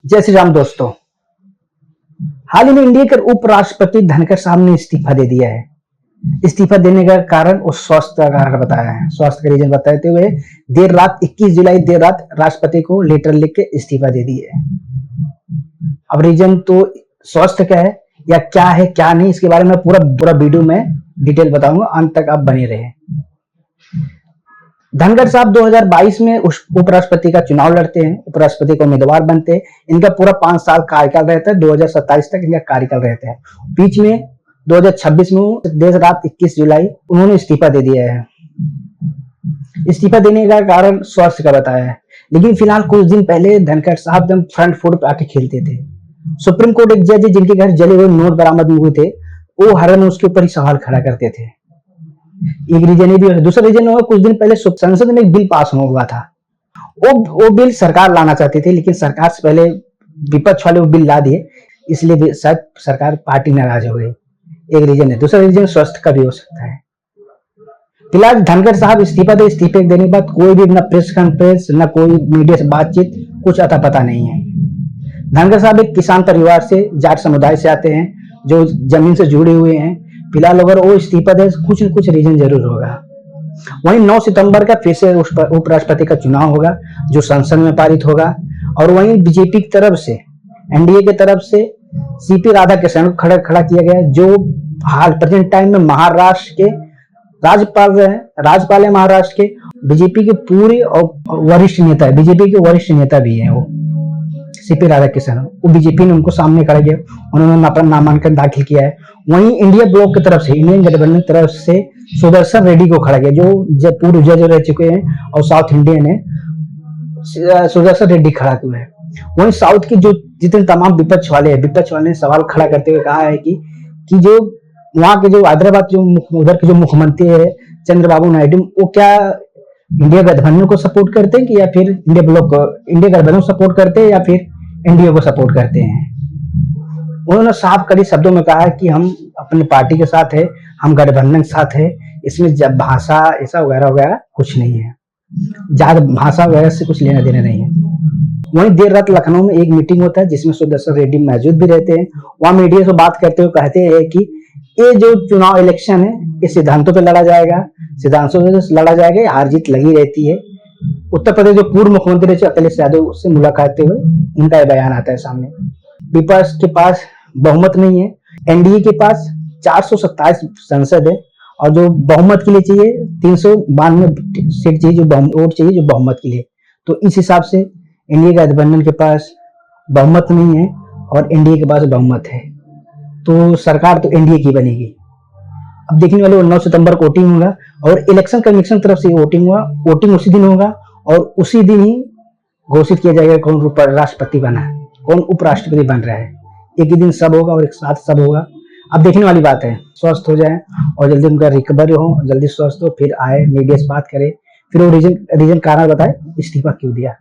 जय श्री राम दोस्तों। हाल ही में इंडिया के उपराष्ट्रपति धनखड़ साहब ने इस्तीफा दे दिया है। इस्तीफा देने का कारण उस स्वास्थ्य का कारण बताया है। स्वास्थ्य का रीजन बताते हुए देर रात 21 जुलाई देर रात राष्ट्रपति को लेटर लिख के इस्तीफा दे दिए है। अब रीजन तो स्वास्थ्य का है या क्या है क्या नहीं, इसके बारे में पूरा वीडियो में डिटेल बताऊंगा, अंत तक आप बने रहे। धनखड़ साहब 2022 में उपराष्ट्रपति का चुनाव लड़ते हैं, उपराष्ट्रपति को उम्मीदवार बनते हैं। इनका पूरा 5 साल कार्यकाल रहता है, 2027 तक इनका कार्यकाल रहता है। बीच में 2026 में देर रात 21 जुलाई उन्होंने इस्तीफा दे दिया है। इस्तीफा देने का कारण स्वास्थ्य का बताया है, लेकिन फिलहाल कुछ दिन पहले धनखड़ साहब एकदम फ्रंट फुट पे आके खेलते थे। सुप्रीम कोर्ट एक जज जिनके घर जले हुए नोट बरामद हुए थे, वो हर दिन उसके ऊपर ही सवाल खड़ा करते थे। एक रीजन ये भी है। दूसरा रीजन होगा, कुछ दिन पहले संसद में एक बिल पास हुआ था। वो बिल सरकार लाना चाहती थी, लेकिन सरकार से पहले विपक्ष वाले वो बिल ला दिए, इसलिए शायद सरकार पार्टी नाराज हो गई। एक रीजन है। दूसरा रीजन स्वास्थ्य का भी हो सकता है। फिलहाल धनखड़ साहब इस्तीफे देने के बाद कोई भी ना प्रेस कॉन्फ्रेंस ना कोई मीडिया से बातचीत, कुछ अता पता नहीं है। धनखड़ साहब एक किसान परिवार से, जाट समुदाय से आते हैं, जो जमीन से जुड़े हुए हैं। फिलहाल अगर वो इस्तीफा दे, कुछ न कुछ रीजन जरूर होगा। वहीं 9 सितंबर का फिर से उपराष्ट्रपति का चुनाव होगा, जो संसद में पारित होगा। और वहीं बीजेपी की तरफ से, एनडीए की तरफ से सीपी राधाकृष्णन को खड़ा किया गया, जो हाल प्रेजेंट टाइम में महाराष्ट्र के राज्यपाल है। महाराष्ट्र के बीजेपी के पूरे और वरिष्ठ नेता है, बीजेपी के वरिष्ठ नेता भी है वो सीपी राधाकृष्णन। वो बीजेपी ने उनको सामने खड़ा किया, उन्होंने अपना नामांकन दाखिल किया है। वहीं इंडिया ब्लॉक की तरफ से, इंडियन गठबंधन की तरफ से सुदर्शन रेड्डी को खड़ा किया, जो पूर्व जज रह चुके हैं और साउथ इंडियन है। सुदर्शन रेड्डी खड़ा हुआ है। वहीं साउथ की जो जितने तमाम विपक्ष वाले ने सवाल खड़ा करते हुए कहा है कि जो वहां के जो हैदराबाद जो उधर के जो मुख्यमंत्री है चंद्रबाबू नायडू, वो क्या इंडिया गठबंधन को सपोर्ट करते हैं कि या फिर इंडिया गठबंधन को सपोर्ट करते हैं या फिर एनडीए को सपोर्ट करते हैं। उन्होंने साफ कड़ी शब्दों में कहा कि हम अपनी पार्टी के साथ है, हम गठबंधन के साथ है। इसमें जब भाषा ऐसा वगैरह कुछ नहीं है, ज्यादा भाषा वगैरह से कुछ लेना देना नहीं है। वहीं देर रात लखनऊ में एक मीटिंग होता है, जिसमें सुदर्शन रेड्डी मौजूद भी रहते हैं। वहां मीडिया से बात करते हुए कहते हैं कि ये जो चुनाव इलेक्शन है, ये सिद्धांतों पे लड़ा जाएगा, सिद्धांतों से लड़ा जाएगा, हार जीत लगी रहती है। उत्तर प्रदेश जो पूर्व मुख्यमंत्री अखिलेश यादव से मुलाकात हुए उनका बयान आता है सामने। विपक्ष के पास बहुमत नहीं है, एनडीए के पास 427 संसद है, और जो बहुमत के लिए चाहिए 392 सीट चाहिए, जो वोट चाहिए जो बहुमत के लिए। तो इस हिसाब से इंडिया गठबंधन के पास बहुमत नहीं है और एनडीए के पास बहुमत है, तो सरकार तो एनडीए की बनेगी। अब देखने वाले 9 सितंबर को वोटिंग होगा और इलेक्शन कमीशन की तरफ से वोटिंग हुआ। वोटिंग उसी दिन होगा और उसी दिन ही घोषित किया जाएगा कौन राष्ट्रपति बना है, कौन उपराष्ट्रपति बन रहा है। एक ही दिन सब होगा और एक साथ सब होगा। अब देखने वाली बात है, स्वस्थ हो जाए और जल्दी उनका रिकवरी हो, जल्दी स्वस्थ हो, फिर आए मीडिया से बात करे, फिर वो रीजन कारण बताए इस्तीफा क्यों दिया।